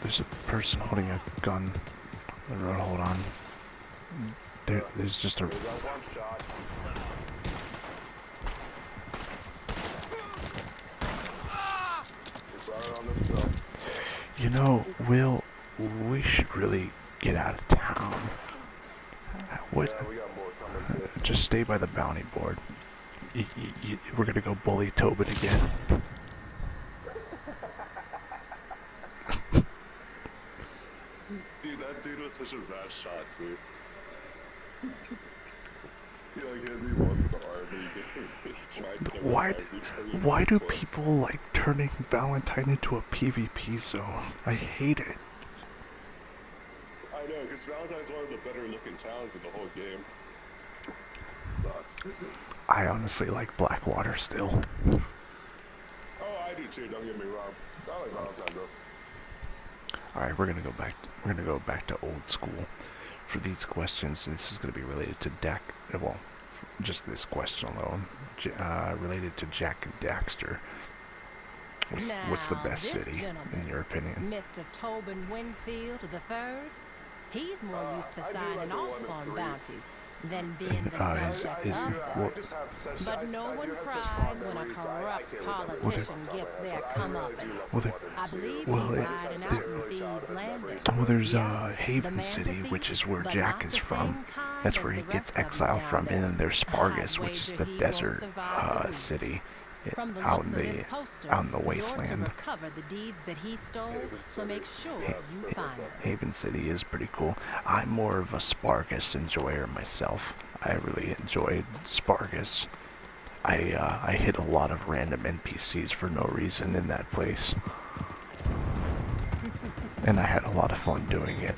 There's a person holding a gun on the road. Hold on. There's just a.
We got one shot. He's running on himself.
Will, we should really get out of town. What?
Yeah, we got more coming too.
Just stay by the bounty board. We're gonna go bully Tobin again.
Dude, that dude was such a bad shot, too. He hit me once in the arm, and he tried several times.
Why do people like turning Valentine into a PvP zone? I hate it.
I know, because Valentine's one of the better looking towns in the whole game. Sucks.
I honestly like Blackwater still.
Oh, I do too, don't get me wrong. I like Valentine though.
Alright, we're gonna go back to old school for these questions. This is gonna be related to just this question alone, related to Jack and Daxter. What's the best city, in your opinion?
Mr. Tobin Winfield III? He's more used to signing off on bounties than being the subject of them. But no one cries when a corrupt politician gets their comeuppance. I believe he's hiding out in Thieves' Landing.
Well, there's Haven City, which is where Jack is from. That's where he gets exiled from. And then there's Spargus, which is the desert city.
From the
out
looks
in
of this
the
poster,
out in the
you're to
wasteland.
recover the deeds that he stole, so make sure you find them.
Haven City is pretty cool. I'm more of a Spargus enjoyer myself. I really enjoyed Spargus. I hit a lot of random NPCs for no reason in that place. And I had a lot of fun doing it.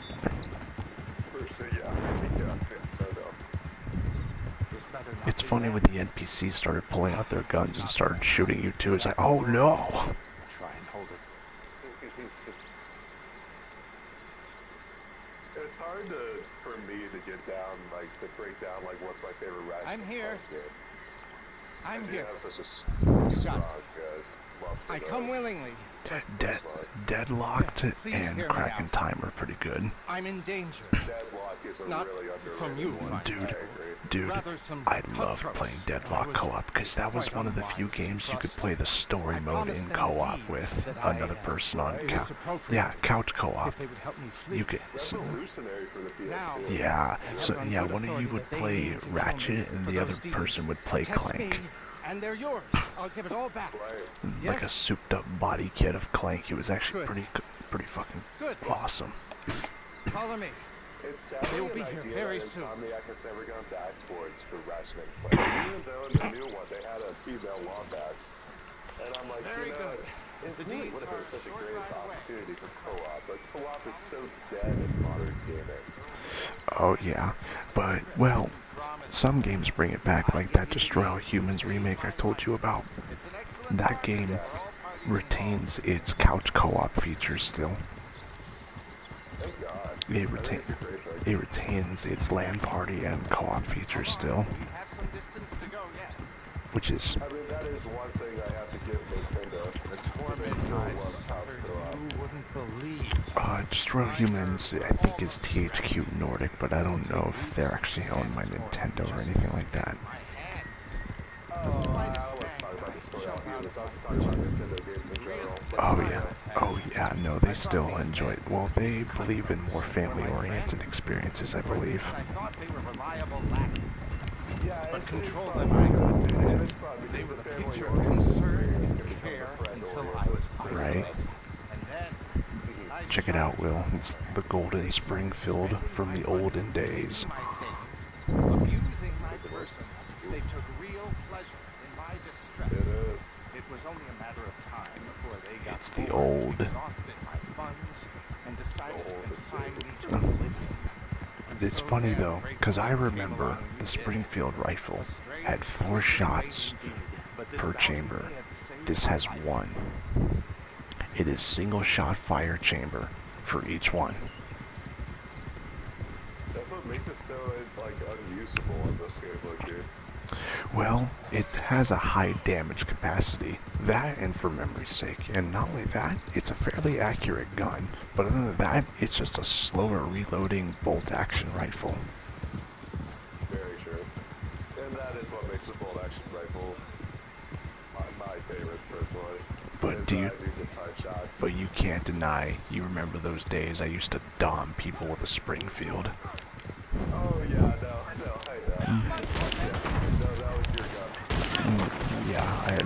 It's funny when the NPCs started pulling out their guns and started shooting you too. It's like, oh no!
Try and hold it. It's hard for me to get down, like, to break down, like, what's my favorite Ratchet.
I'm here. I'm here.
Have such a strong love for
I come willingly.
Deadlocked and Crack in Time are pretty good.
I'm in danger.
Deadlock is a
Not
really underrated
from you,
one.
Dude, I love playing Deadlock co-op because that was one of the few games you could play the story mode in co-op with another person on couch. Yeah, couch co-op. You could.
Revolutionary for the PS2.
Yeah, so yeah, one of you would play Ratchet and the other person would play Clank.
And they're yours. I'll give it all back.
Like a souped-up body kit of Clank. It was actually pretty fucking awesome.
Follow me.
It's sadly
They will be
an
here
idea
very
that
soon.
Insomniac has never gone back towards for Ratchet and Clank. Even though in the new one they had a female wombats. And I'm like,
Very good.
It really would have been such a great opportunity for co-op, but co-op is so dead in modern gaming.
Oh yeah, but well, some games bring it back, like that Destroy All Humans remake I told you about. That game retains its couch co-op features still.
Thank God.
It retains its LAN party and co-op features still. Which is...
I mean, that is one thing I have to give Nintendo.
You wouldn't believe.
Destroy All Humans, I think, is THQ Nordic, but I don't know if they're actually owned by Nintendo or anything like that. Oh yeah, no, they still enjoy it. Well, they believe in more family-oriented experiences, I believe.
But control them I couldn't. They were the picture of concern and care until I was
right.
And then
Check it out, Will. It's the Golden Springfield from the olden days.
Abusing my person, they took real pleasure in my distress.
It is.
It was only a matter of time before they got
It's the old...
exhausted my funds and decided to consign me to oblivion.
It's funny though, because I remember the Springfield rifle had 4 shots per chamber. This has 1. It is single shot fire chamber for each one.
That's what makes it so, like, unusable in this game, like, dude.
Well, it has a high damage capacity, that and for memory's sake, and not only that, it's a fairly accurate gun, but other than that, it's just a slower reloading bolt action rifle.
Very true. And that is what makes the bolt action rifle my favorite, personally.
But you can't deny, you remember those days I used to dom people with a Springfield.
Oh yeah, no, I know. No, that was your gun.
Yeah, I had...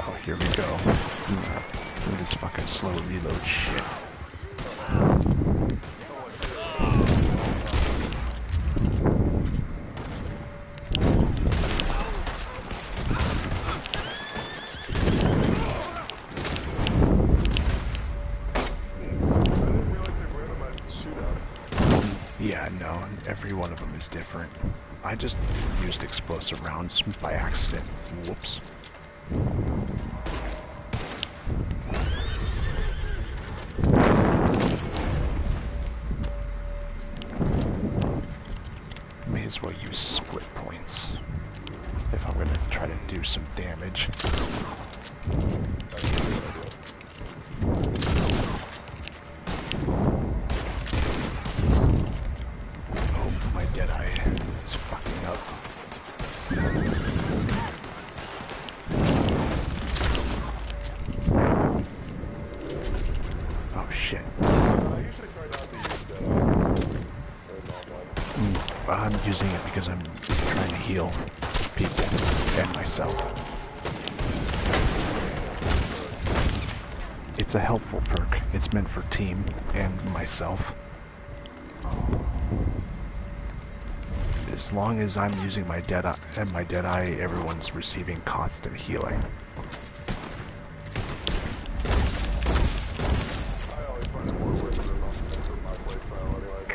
Oh, here we go. Look at this fucking slow reload shit. Yeah, no, every one of them is different. I just used explosive rounds by accident. Whoops. May as well use split points if I'm gonna try to do some damage. Oh, my Deadeye is fucking up. Oh shit.
I usually try not to use Deadeye.
I'm using it because I'm trying to heal people and myself. it's a helpful perk. It's meant for team and myself. As long as I'm using my Deadeye, everyone's receiving constant healing.
I always find it more worth it for my playstyle anyway,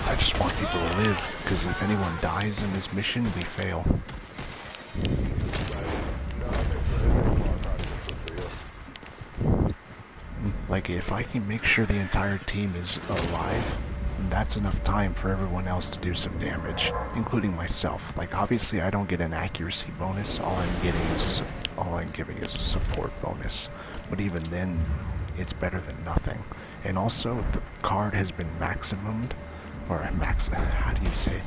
I just want people to live, because if anyone dies in this mission, we fail. Like, if I can make sure the entire team is alive, that's enough time for everyone else to do some damage, including myself. Like, obviously I don't get an accuracy bonus, all I'm giving is a support bonus. But even then, it's better than nothing. And also, the card has been maximumed, or how do you say?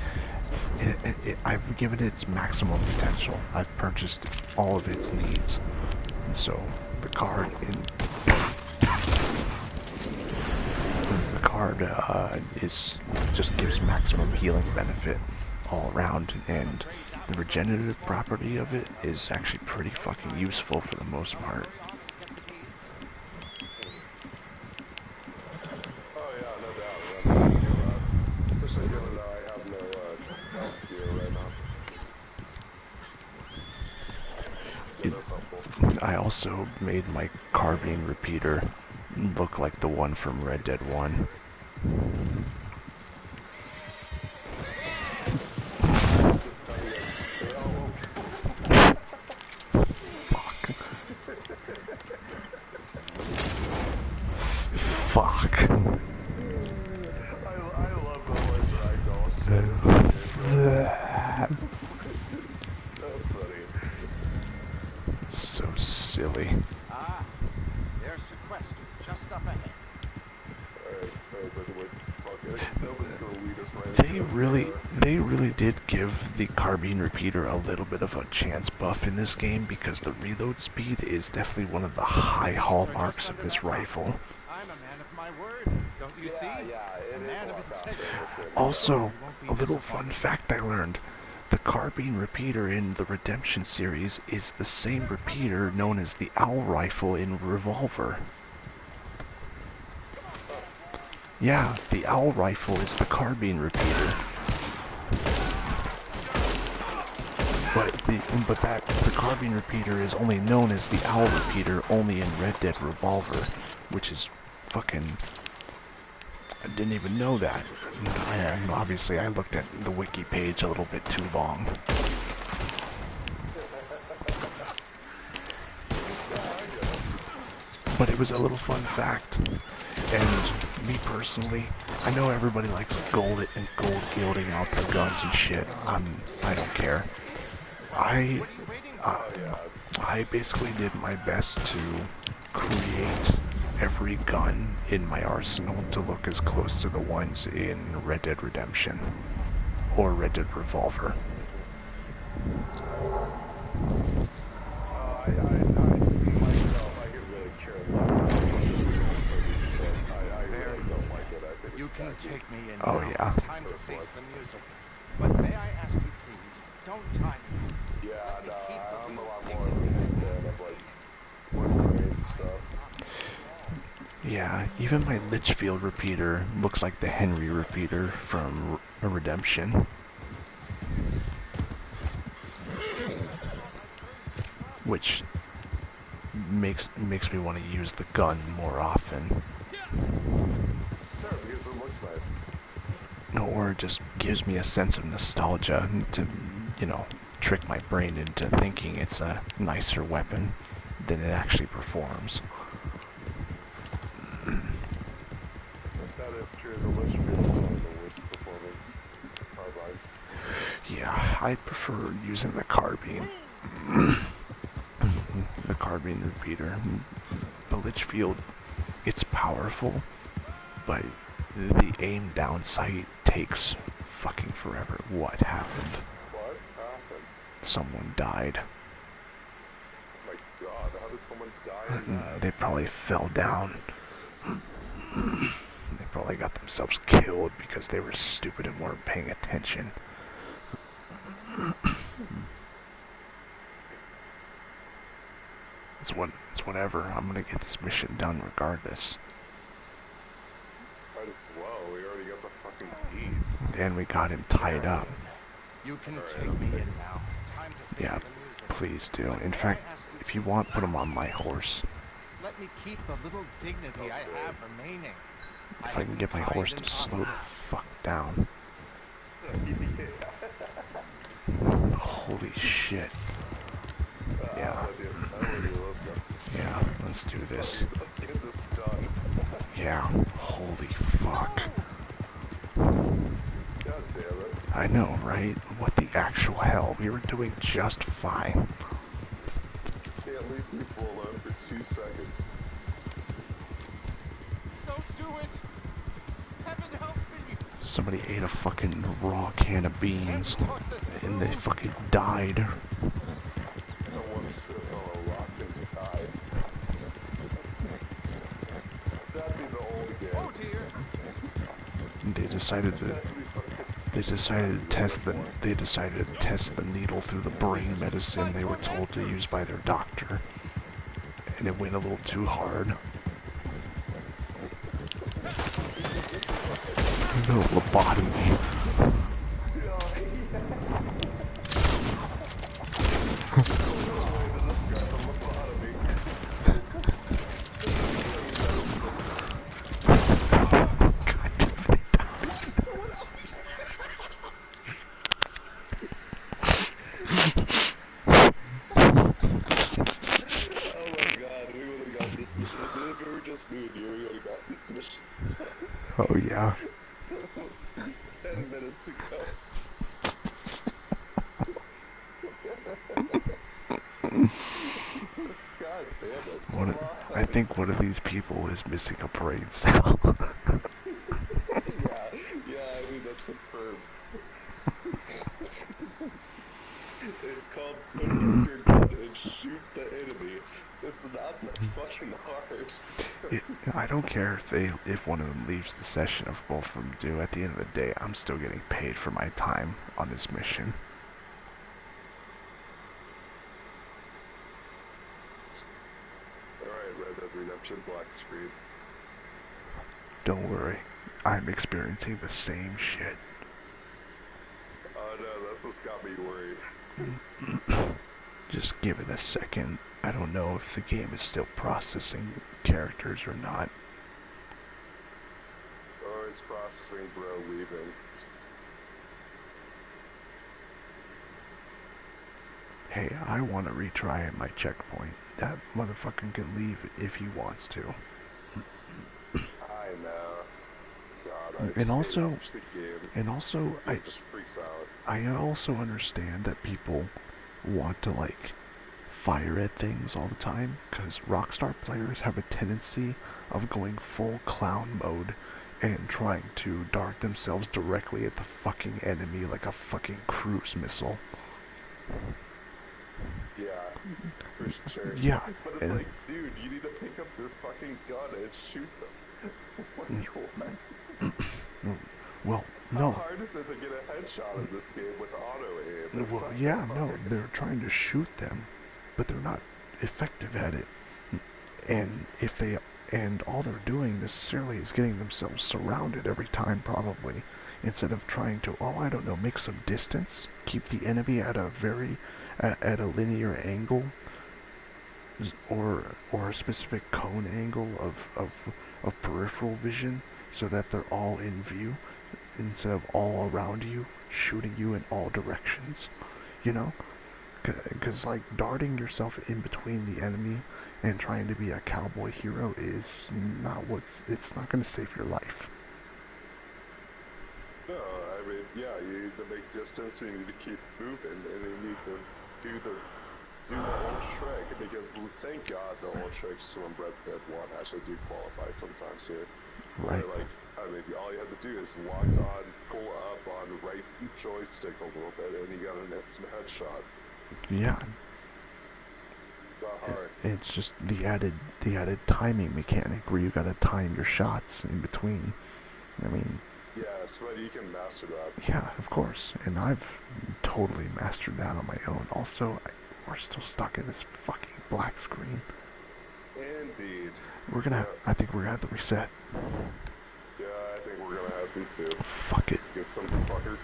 I've given it its maximum potential. I've purchased all of its needs. So, the card just gives maximum healing benefit all around, and the regenerative property of it is actually pretty fucking useful for the most part.
Oh yeah, no doubt. I feel that. Especially given that I have no health gear right now. Yeah, that's helpful.
I also made my carbine repeater look like the one from Red Dead 1. Fuck.
I love the voice ragdoll so funny.
So silly.
Ah, there's sequester just up ahead.
Alright, sorry about the way to fuck it. Zelda's gonna lead us right
They really did give the carbine repeater a little bit of a chance buff in this game, because the reload speed is definitely one of the high hallmarks of this rifle.
I'm a man of my word, don't you see?
Yeah, it is a lot faster in this game.
Also, a little fun fact I learned. The carbine repeater in the Redemption series is the same repeater known as the owl rifle in Revolver. Yeah, the owl rifle is the carbine repeater. But the carbine repeater is only known as the owl repeater only in Red Dead Revolver, which is fucking... I didn't even know that. Obviously, I looked at the wiki page a little bit too long. But it was a little fun fact. And me personally, I know everybody likes gold gilding out their guns and shit. I don't care. I basically did my best to create every gun in my arsenal to look as close to the ones in Red Dead Redemption or Red Dead Revolver.
Myself, I could really care less about this shit. I really don't like it. I think
You
it's
can
tacky.
take me in
Oh,
now.
yeah.
Time to face the music. But may I ask you, please, don't time me.
Yeah, no, I'm a lot more of a fan of like wood grain stuff.
Yeah, even my Litchfield repeater looks like the Henry repeater from Redemption. Which makes me want to use the gun more often.
Sure, because it looks nice.
Or it just gives me a sense of nostalgia to, you know, trick my brain into thinking it's a nicer weapon than it actually performs.
That is true. The Litchfield is one of the worst performing carbines.
Yeah, I prefer using the carbine. The carbine repeater. The Litchfield, it's powerful, but the aim down sight takes fucking forever. What happened?
What's happened?
Someone died.
Oh my god, how does someone die in that?
They probably fell down. They probably got themselves killed because they were stupid and weren't paying attention. it's whatever. I'm gonna get this mission done regardless.
Might as well. We already got the fucking deeds.
And we got him tied up.
You can take me in now. Time to face
Yeah,
the music.
please do. In fact, if you want, put him on my horse.
Let me keep the little dignity I have remaining.
If I can get my horse to slow the fuck down. Holy shit. Yeah. Yeah, let's do this.
Let's get this done.
Yeah, holy fuck.
God damn it.
I know, right? What the actual hell? We were doing just fine.
Can't leave people alone for 2 seconds.
Don't do it! Heaven help me!
Somebody ate a fucking raw can of beans and they fucking died.
I don't want to sit on a rock and tie. That'd be the old game.
Oh dear!
They decided to test the needle through the brain medicine they were told to use by their doctor. And it went a little too hard. No, lobotomy. Oh yeah.
10 minutes ago. God damn it.
I think one of these people is missing a brain cell.
yeah, I mean that's confirmed. It's called put up your gun and shoot the enemy. It's not that fucking hard.
I don't care if one of them leaves the session, if both of them do. At the end of the day, I'm still getting paid for my time on this mission.
Alright, Red Dead Redemption black screen.
Don't worry, I'm experiencing the same shit.
Oh no, that's what's got me worried.
Just give it a second. I don't know if the game is still processing characters or not.
Or it's processing bro leaving.
Hey, I want to retry at my checkpoint. That motherfucker can leave if he wants to.
I know. God,
And also,
I just freaks out.
I also understand that people want to like fire at things all the time, because Rockstar players have a tendency of going full clown mode and trying to dart themselves directly at the fucking enemy like a fucking cruise missile.
Yeah, for sure.
Yeah.
But it's like, dude, you need to pick up your fucking gun and shoot them. What?
Well, no.
How hard is it to get a headshot in this game with auto aim? It's
well, yeah, no, they're trying to shoot them, but they're not effective at it. And all they're doing necessarily is getting themselves surrounded every time, probably, instead of trying to, oh, I don't know, make some distance, keep the enemy at a at a linear angle, or a specific cone angle of peripheral vision, so that they're all in view, instead of all around you, shooting you in all directions, you know? Because, like, darting yourself in between the enemy and trying to be a cowboy hero is not it's not going to save your life.
No, I mean, yeah, you need to make distance, you need to keep moving, and you need to do the old trick, because thank God the old tricks from Red Dead 1 actually do qualify sometimes here.
Right.
Where, like, I mean, all you have to do is lock on, pull up on right joystick a little bit, and you got an instant headshot.
Yeah.
Not hard.
It's just the added timing mechanic where you gotta time your shots in between. I mean.
Yes, but you can master that.
Yeah, of course, and I've totally mastered that on my own. Also, we're still stuck in this fucking black screen.
Indeed.
We're gonna. I think we're gonna have to reset.
Yeah, I think we're gonna have to too.
Fuck it.
Get some fucker.